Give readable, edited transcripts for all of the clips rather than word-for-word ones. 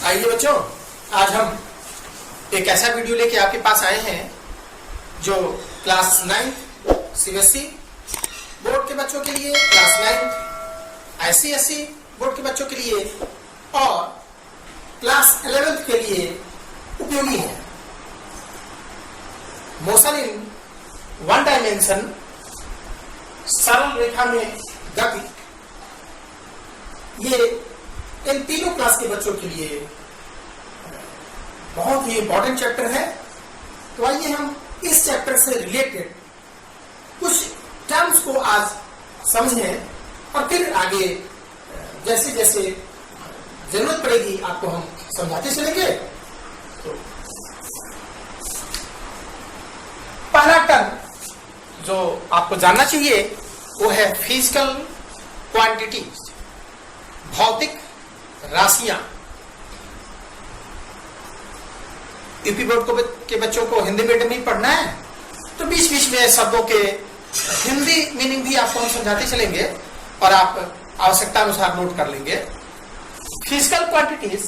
आइए बच्चों, आज हम एक ऐसा वीडियो लेके आपके पास आए हैं जो क्लास 9 सीबीएसई बोर्ड के बच्चों के लिए, क्लास 9 आईसीएसई बोर्ड के बच्चों के लिए और क्लास 11 के लिए उपयोगी है। मोशन इन वन डायमेंशन, सरल रेखा में गति, ये इन तीनों क्लास के बच्चों के लिए बहुत ही इंपॉर्टेंट चैप्टर है। तो आइए हम इस चैप्टर से रिलेटेड कुछ टर्म्स को आज समझें और फिर आगे जैसे जैसे जरूरत पड़ेगी आपको हम समझाते चलेंगे। तो पहला टर्म जो आपको जानना चाहिए वो है फिजिकल क्वांटिटी, भौतिक राशियां। यूपी बोर्ड के बच्चों को हिंदी मीडियम में पढ़ना है तो बीच बीच में शब्दों के हिंदी मीनिंग भी आपको हम समझाते चलेंगे और आप आवश्यकता अनुसार नोट कर लेंगे। फिजिकल क्वांटिटीज,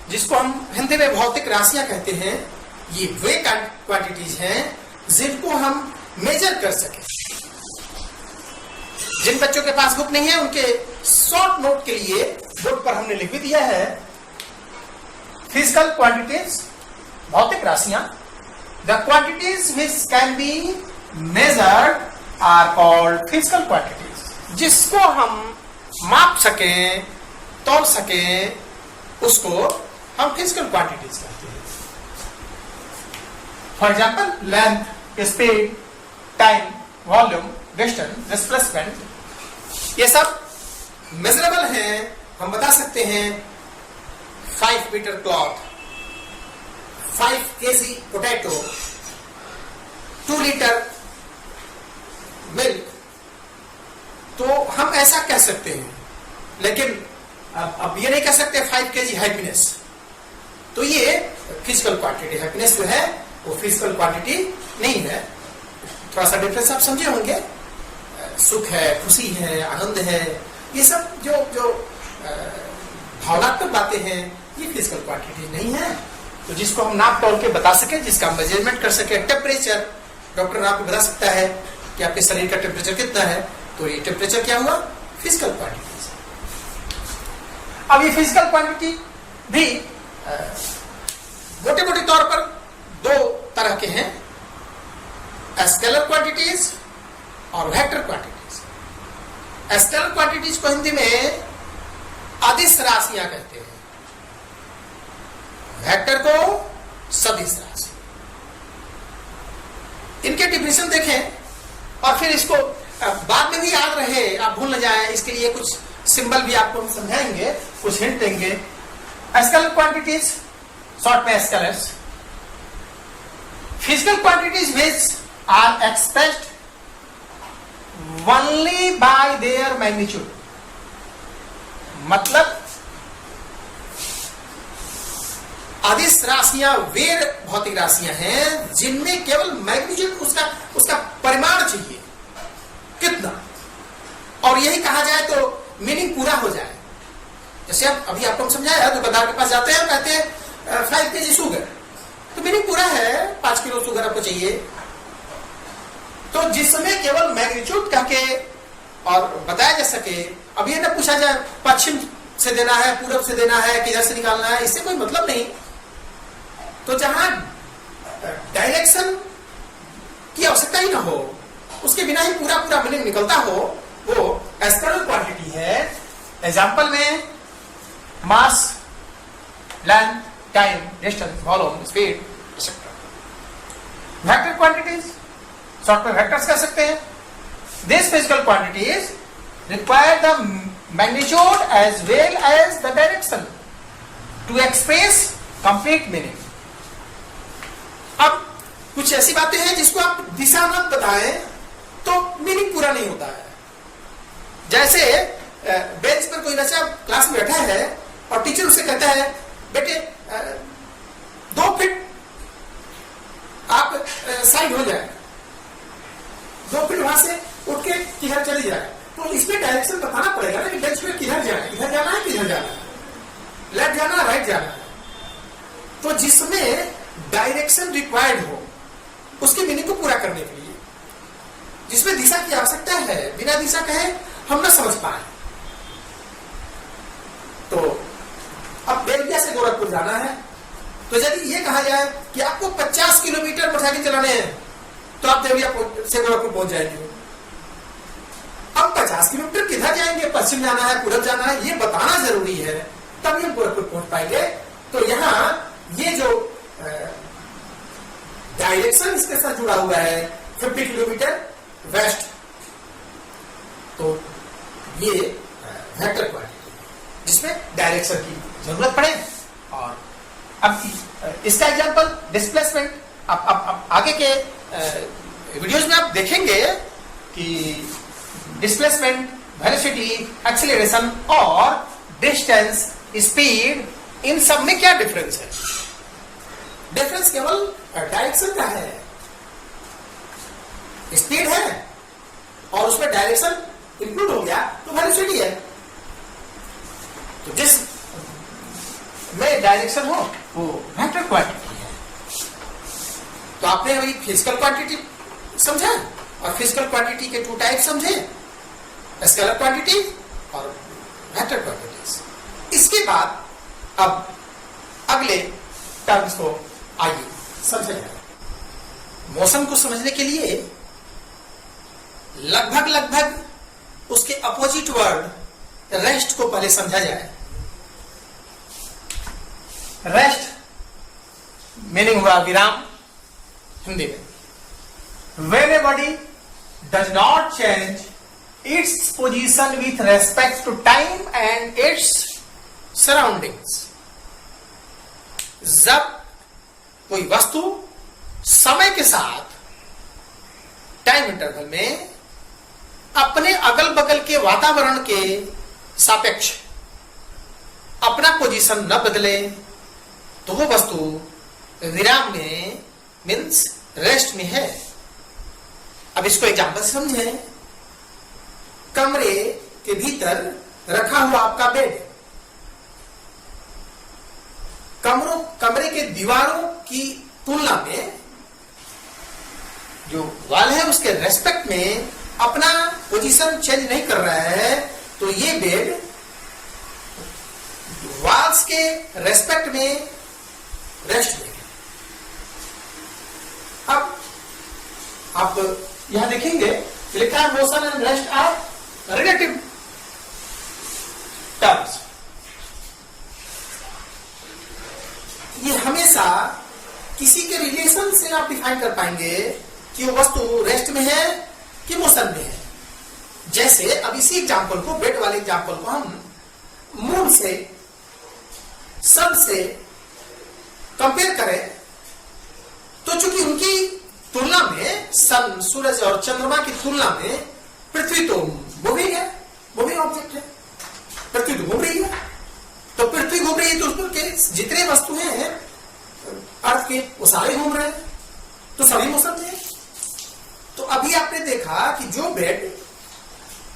जिसको हम हिंदी में भौतिक राशियां कहते हैं, ये वे क्वांटिटीज हैं जिनको हम मेजर कर सके। जिन बच्चों के पास बुक नहीं है उनके शॉर्ट नोट के लिए बोर्ड पर हमने लिख भी दिया है। फिजिकल क्वांटिटीज, भौतिक राशियां। The quantities which can be measured are called physical quantities. जिसको हम माप सकें, तोल सकें, उसको हम फिजिकल क्वांटिटीज कहते हैं। For example, length, speed, time, volume, distance, displacement, ये सब मेजरेबल हैं। हम बता सकते हैं 5 metre cloth, 5 KG potato, 2 litre milk, तो हम ऐसा कह सकते हैं। लेकिन अब ये नहीं कह सकते 5 केजी हैप्पीनेस। तो ये फिजिकल क्वांटिटी, हैप्पीनेस जो है वो फिजिकल क्वांटिटी नहीं है। थोड़ा सा डिफरेंस आप समझे होंगे। सुख है, खुशी है, आनंद है, ये सब जो भावनात्मक बातें हैं, ये फिजिकल क्वांटिटी नहीं है। तो जिसको हम नाप तोल के बता सके, जिसका मेजरमेंट कर सके। टेम्परेचर, डॉक्टर आपको बता सकता है कि आपके शरीर का टेम्परेचर कितना है, तो ये टेम्परेचर क्या हुआ? Physical quantity. अब ये फिजिकल क्वांटिटी भी मोटे मोटे तौर पर 2 तरह के हैं, स्केलर क्वांटिटीज और वेक्टर क्वांटिटीज। स्केलर क्वांटिटीज को हिंदी में अदिश राशियां कहते हैं, वेक्टर को सदिश राशि। इनके डिफिनेशन देखें और फिर इसको बाद में भी याद रहे, आप भूल न जाए, इसके लिए कुछ सिंबल भी आपको हम समझाएंगे, कुछ हिंट देंगे। स्केलर क्वांटिटीज, शॉर्ट में scalars. Physical quantities which are expressed only by their magnitude। मतलब अदिश राशियां वे भौतिक राशियां हैं जिनमें केवल मैग्नीट्यूड, उसका परिमाण चाहिए कितना, और यही कहा जाए तो मीनिंग पूरा हो जाए। जैसे अब अभी आपको हम समझाया, दुकानदार के पास जाते हैं, कहते हैं 5 केजी शुगर, तो मीनिंग पूरा है, 5 किलो शुगर आपको चाहिए। तो जिसमें केवल मैग्नीट्यूड कह के और बताया जा सके। अब ये ना पूछा जाए पश्चिम से देना है, पूरब से देना है, किधर से निकालना है, इससे कोई मतलब नहीं। तो जहां डायरेक्शन की आवश्यकता ही ना हो, उसके बिना ही पूरा पूरा मीनिंग निकलता हो, वो स्केलर क्वांटिटी है। एग्जाम्पल में mass, length, time, distance, volume, speed, etcetera. Vector quantities, short में वेक्टर्स कह सकते हैं। This physical quantities require the magnitude as well as the direction to express complete meaning. अब कुछ ऐसी बातें हैं जिसको आप दिशा मत बताएं तो मीनिंग पूरा नहीं होता है। जैसे बेंच पर कोई बच्चा क्लास में बैठा है और टीचर उसे कहता है, बेटे 2 फीट आप साइड हो जाए, 2 फीट वहां से उठ के किधर चली जाए। तो इसमें डायरेक्शन बताना पड़ेगा ना कि बेंच में किधर जाना है, इधर जाना है, किधर जाना है, लेफ्ट जाना है, राइट जाना है। तो जिसमें डायरेक्शन रिक्वायर्ड हो, उसकी मीनिंग को पूरा करने के लिए, जिसमें दिशा की आवश्यकता है, बिना दिशा कहे हम न समझ पाए। तो अब देवरिया से गोरखपुर जाना है, तो यदि ये कहा जाए कि आपको 50 किलोमीटर मोटरसाइकिल चलाने हैं, तो आप देवरिया से गोरखपुर पहुंच जाएंगे। अब 50 किलोमीटर किधर जाएंगे, पश्चिम जाना है, पूरब जाना है, ये बताना जरूरी है, तभी हम गोरखपुर पहुंच पाएंगे। तो यहाँ ये जो डायरेक्शन इसके साथ जुड़ा हुआ है 50 किलोमीटर वेस्ट, तो ये वेक्टर क्वांटिटी जिसमें डायरेक्शन की जरूरत पड़े। और अब इसका एग्जांपल डिस्प्लेसमेंट, अब आगे के वीडियोज में आप देखेंगे कि डिस्प्लेसमेंट, वेलोसिटी, एक्सीलरेशन और डिस्टेंस, स्पीड, इन सब में क्या डिफरेंस है। डिफरेंस केवल डायरेक्शन का है, स्पीड है और उसमें डायरेक्शन इंक्लूड हो गया तो वेलोसिटी है। तो जिस में डायरेक्शन हो वो वेक्टर क्वांटिटी है। तो आपने अभी फिजिकल क्वांटिटी समझा और फिजिकल क्वांटिटी के 2 टाइप समझे, स्केलर क्वांटिटी और वेक्टर क्वांटिटीज। इसके बाद अब अगले टर्म्स को आइए समझा जाए। मोशन को समझने के लिए लगभग उसके अपोजिट वर्ड रेस्ट को पहले समझा जाए। रेस्ट मीनिंग हुआ विराम हिंदी में। When a body does not change its position with respect to time and its surroundings, जब कोई वस्तु समय के साथ टाइम इंटरवल में अपने अगल बगल के वातावरण के सापेक्ष अपना पोजीशन न बदले, तो वो वस्तु विराम में मीन्स रेस्ट में है। अब इसको एग्जांपल से समझें। कमरे के भीतर रखा हुआ आपका बेड, कमरे के दीवारों की तुलना में जो वॉल है उसके रेस्पेक्ट में अपना पोजीशन चेंज नहीं कर रहा है, तो ये बेड वॉल्स के रेस्पेक्ट में रेस्ट में। अब आप यहां देखेंगे लिखा है motion and rest are relative terms. ये हमेशा किसी के रिलेशन से आप डिफाइन कर पाएंगे कि वो वस्तु रेस्ट में है कि मोशन में है। जैसे अब इसी एग्जांपल को, बेड वाले एग्जांपल को हम मून से, सन से कंपेयर करें, तो चूंकि उनकी तुलना में सन, सूरज और चंद्रमा की तुलना में पृथ्वी तो मूविंग है, मूविंग ऑब्जेक्ट है, पृथ्वी तो घूम रही है। तो पृथ्वी घूम रही है तो उसमें के जितने वस्तुएं हैं अर्थ के वो सारे घूम रहे हैं, तो सभी मोशन में है। तो अभी आपने देखा कि जो बेड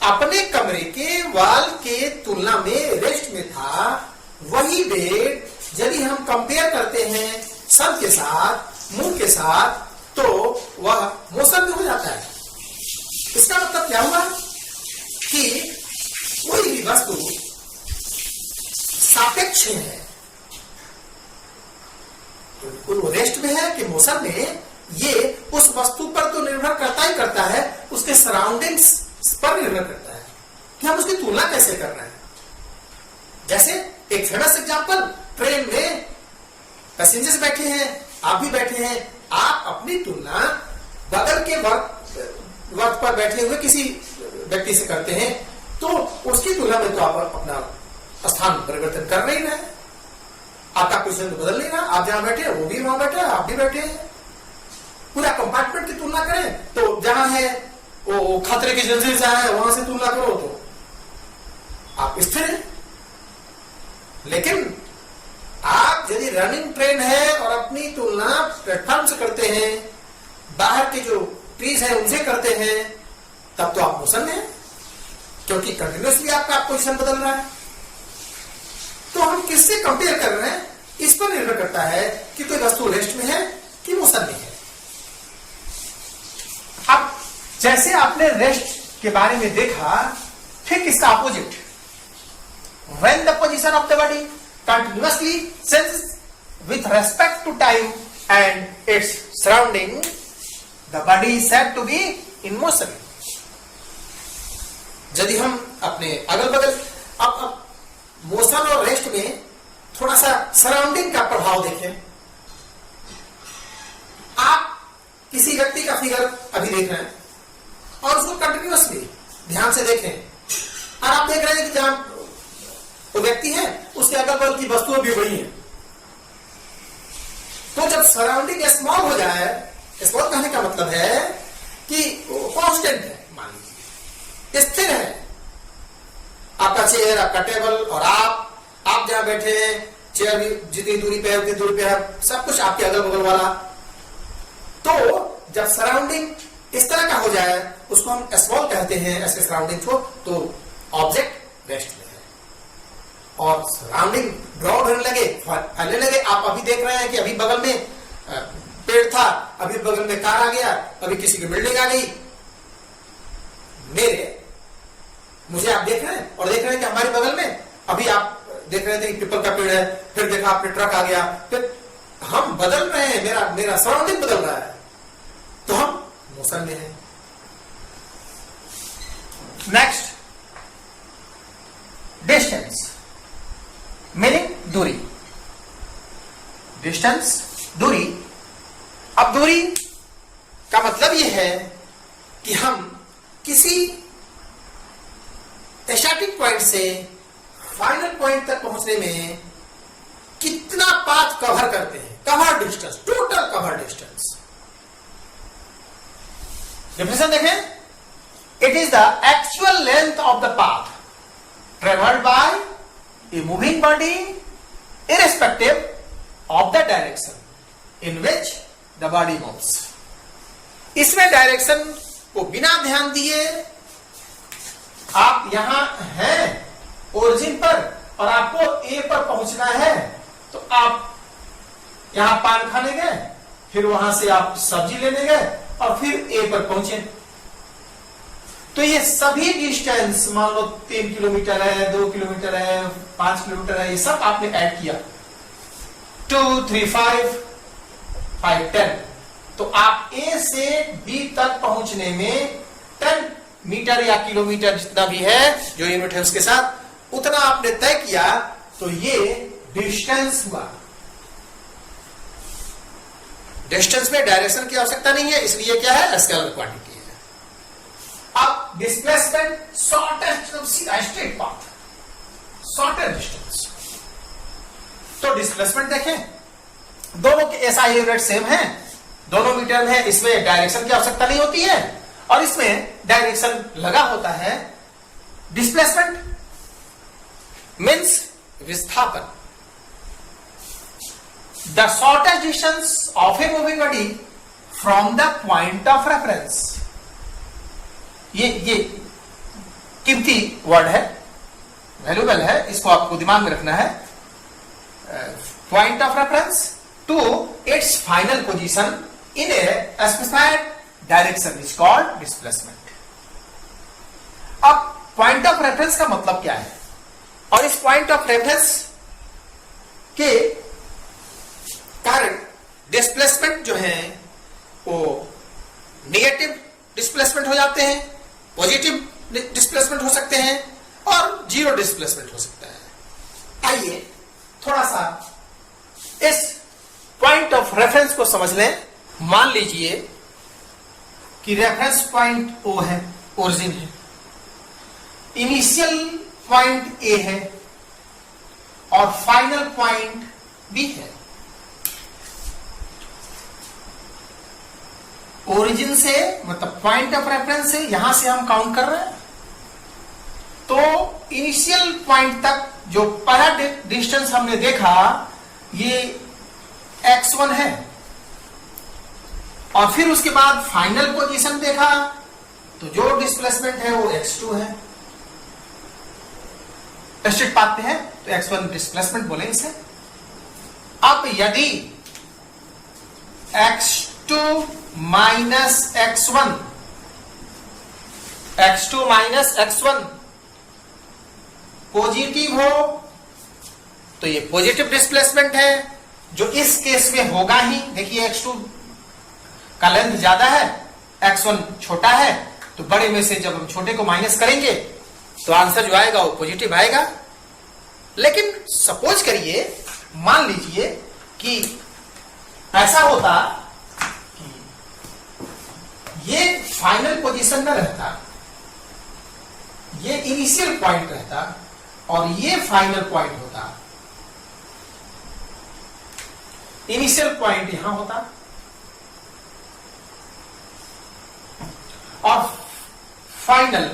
अपने कमरे के वॉल के तुलना में रेस्ट में था, वही बेड यदि हम कंपेयर करते हैं सन के साथ, मून के साथ, तो वह मोशन में हो जाता है। इसका मतलब क्या हुआ कि कोई भी वस्तु सापेक्ष है, तो वो रेस्ट में है कि मोशन में, ये उस वस्तु पर तो निर्भर करता ही करता है, उसके सराउंडिंग्स पर निर्भर करता है कि हम उसकी तुलना कैसे कर रहे हैं। जैसे एक फेमस एग्जांपल, ट्रेन में पैसेंजर्स बैठे हैं, आप भी बैठे हैं, आप अपनी तुलना बगल के वर्ग पर बैठे हुए किसी व्यक्ति से करते हैं, तो उसकी तुलना में तो आप अपना स्थान परिवर्तन कर नहीं रहे, आपका पोजीशन तो बदल नहीं रहा। आप जहां बैठे वो भी वहां बैठे, आप भी बैठे हैं। पूरा कंपार्टमेंट की तुलना करें तो जहां है वो खतरे की जंजीर जहां है वहां से तुलना करो तो आप स्थिर हैं। लेकिन आप यदि रनिंग ट्रेन है और अपनी तुलना प्लेटफॉर्म से करते हैं, बाहर के जो ट्रीज है उनसे करते हैं, तब तो आप मोशन में हैं, क्योंकि कंटिन्यूसली आपका पोजीशन बदल रहा है। तो हम किससे कंपेयर कर रहे हैं? इस पर निर्भर करता है कि कोई वस्तु रेस्ट में है कि मोशन में है। अब जैसे आपने रेस्ट के बारे में देखा, ठीक इसका opposite, when the position of the body continuously changes with respect to time and its surrounding, the body is said to be in motion. यदि हम अपने अगल बगल अब मोशन और रेस्ट में थोड़ा सा सराउंडिंग का प्रभाव देखें। आप किसी व्यक्ति का फिगर अभी देख रहे हैं और उसको कंटिन्यूअसली ध्यान से देखें और आप देख रहे हैं कि जहां वो व्यक्ति है उसके अगल बगल की वस्तुएं भी वही हैं। तो जब सराउंडिंग स्मॉल हो जाए, स्मॉल कहने का मतलब है कि कांस्टेंट है, मान लीजिए स्थिर है, आपका चेयर, आपका टेबल और आप जहां बैठे हैं, चेयर भी जितनी दूरी पे है उतनी दूरी पे है, सब कुछ आपके अगल बगल वाला। तो जब सराउंडिंग इस तरह का हो जाए उसको हम स्मॉल कहते हैं, ऐसे सराउंडिंग को, तो ऑब्जेक्ट रेस्ट में है और सराउंडिंग ब्रॉड होने लगे, फैलने लगे। आप अभी देख रहे हैं कि अभी बगल में पेड़ था, अभी बगल में कार आ गया, अभी किसी की बिल्डिंग आ गई, मुझे आप देख रहे हैं और देख रहे हैं कि हमारे बगल में अभी आप देख रहे थे कि पीपल का पेड़ है, फिर देखा आपने ट्रक आ गया, फिर हम बदल रहे हैं, मेरा सराउंडिंग बदल रहा है, तो हम मोशन में हैं। नेक्स्ट, डिस्टेंस मीनिंग दूरी। डिस्टेंस दूरी। अब दूरी का मतलब यह है कि हम किसी स्टार्टिंग पॉइंट से फाइनल पॉइंट तक पहुंचने में कितना पाथ कवर करते हैं, cover distance, total cover distance. Definition देखें, it is the actual length of the path travelled by a moving body irrespective of the direction in which the body moves. इसमें direction को बिना ध्यान दिए आप यहां हैं ओरिजिन पर और आपको ए पर पहुंचना है, तो आप यहां पान खाने गए, फिर वहां से आप सब्जी लेने गए और फिर ए पर पहुंचे। तो ये सभी डिस्टेंस, मान लो 3 किलोमीटर है, 2 किलोमीटर है, 5 किलोमीटर है, ये सब आपने ऐड किया, 2, 3, 5, 10। तो आप ए से बी तक पहुंचने में 10 मीटर या किलोमीटर जितना भी है, जो यूनिट है उसके साथ, उतना आपने तय किया, तो ये डिस्टेंस हुआ। डिस्टेंस में डायरेक्शन की आवश्यकता नहीं है, इसलिए क्या है, स्केलर क्वांटिटी है। अब displacement, shortest straight path, shortest distance. तो डिस्प्लेसमेंट देखें, दोनों के एसआई यूनिट सेम है, दोनों मीटर में है, इसमें डायरेक्शन की आवश्यकता नहीं होती है और इसमें डायरेक्शन लगा होता है। डिस्प्लेसमेंट मीन्स विस्थापन, the shortest distance of A moving body from the point of reference. ये कीमती वर्ड है, वैल्यूएबल है, इसको आपको दिमाग में रखना है। Point of reference to its final position in a specified direction is called displacement। अब पॉइंट ऑफ रेफरेंस का मतलब क्या है, और इस पॉइंट ऑफ रेफरेंस के कारण डिस्प्लेसमेंट जो है वो नेगेटिव डिस्प्लेसमेंट हो जाते हैं, पॉजिटिव डिस्प्लेसमेंट हो सकते हैं और जीरो डिस्प्लेसमेंट हो सकता है। आइए थोड़ा सा इस पॉइंट ऑफ रेफरेंस को समझ लें। मान लीजिए कि रेफरेंस पॉइंट ओ है, ओरिजिन है, इनिशियल पॉइंट ए है और फाइनल पॉइंट बी है। ओरिजिन से मतलब पॉइंट ऑफ रेफरेंस से यहां से हम काउंट कर रहे हैं, तो इनिशियल पॉइंट तक जो पहला डिस्टेंस हमने देखा ये x1 है और फिर उसके बाद फाइनल पोजीशन देखा तो जो डिस्प्लेसमेंट है वो x2 है। स्ट्रेट पाथ पे है तो x1 डिस्प्लेसमेंट बोले इसे। अब यदि x2 माइनस x1 पॉजिटिव हो तो ये पॉजिटिव डिस्प्लेसमेंट है, जो इस केस में होगा ही। देखिए x2 का लेंथ ज्यादा है, x1 छोटा है, तो बड़े में से जब हम छोटे को माइनस करेंगे तो आंसर जो आएगा वो पॉजिटिव आएगा। लेकिन सपोज करिए, मान लीजिए कि ऐसा होता कि ये फाइनल पोजीशन में रहता, ये इनिशियल पॉइंट रहता और ये फाइनल पॉइंट होता। इनिशियल पॉइंट यहां होता और फाइनल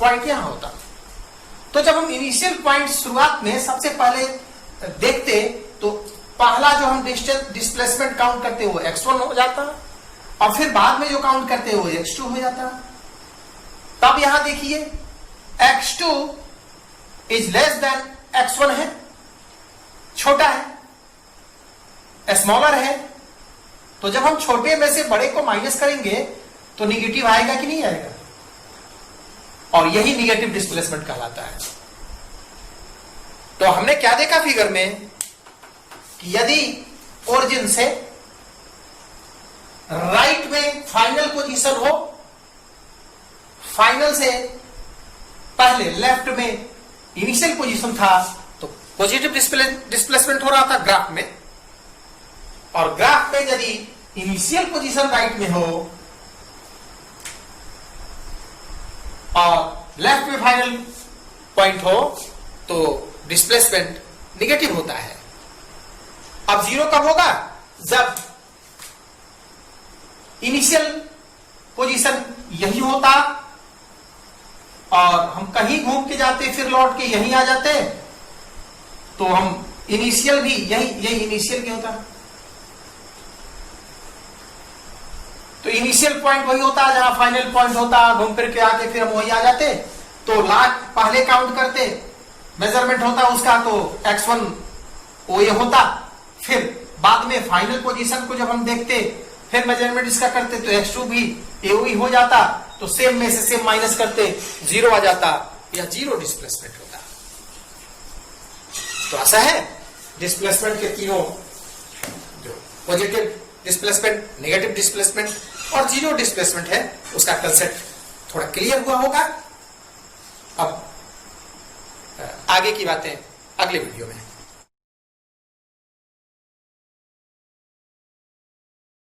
पॉइंट यहां होता। तो जब हम इनिशियल पॉइंट शुरुआत में सबसे पहले देखते तो पहला जो हम डिस्प्लेसमेंट काउंट करते वो x1 हो जाता और फिर बाद में जो काउंट करते वो x2 हो जाता। तब यहां देखिए x2 is less than x1 है, छोटा है, स्मॉलर है। तो जब हम छोटे में से बड़े को माइनस करेंगे तो निगेटिव आएगा कि नहीं आएगा, और यही निगेटिव डिस्प्लेसमेंट कहलाता है। तो हमने क्या देखा फिगर में कि यदि ओरिजिन से राइट में फाइनल पोजीशन हो, फाइनल से पहले लेफ्ट में इनिशियल पोजीशन था, तो पॉजिटिव डिस्प्लेसमेंट हो रहा था ग्राफ में। और ग्राफ में यदि इनिशियल पोजीशन राइट में हो और लेफ्ट में फाइनल पॉइंट हो तो डिस्प्लेसमेंट निगेटिव होता है। अब जीरो कब होगा? जब इनिशियल पोजीशन यही होता और हम कहीं घूम के जाते फिर लौट के यहीं आ जाते, तो हम इनिशियल भी यही इनिशियल क्या होता। तो इनिशियल पॉइंट वही होता है जहां फाइनल पॉइंट होता, घूम फिर के आके फिर हम वही आ जाते। तो लास्ट पहले काउंट करते, मेजरमेंट होता उसका तो x1 वो ये होता, फिर बाद में फाइनल पोजीशन को जब हम देखते फिर मेजरमेंट इसका करते तो x2 भी ये ही हो जाता। तो सेम में से सेम माइनस करते, जीरो आ जाता, या जीरो डिस्प्लेसमेंट होता। तो ऐसा है डिस्प्लेसमेंट के तीनों, जो पॉजिटिव डिस्प्लेसमेंट, नेगेटिव डिस्प्लेसमेंट और जीरो डिस्प्लेसमेंट है, उसका कंसेप्ट थोड़ा क्लियर हुआ होगा। अब आगे की बातें अगले वीडियो में।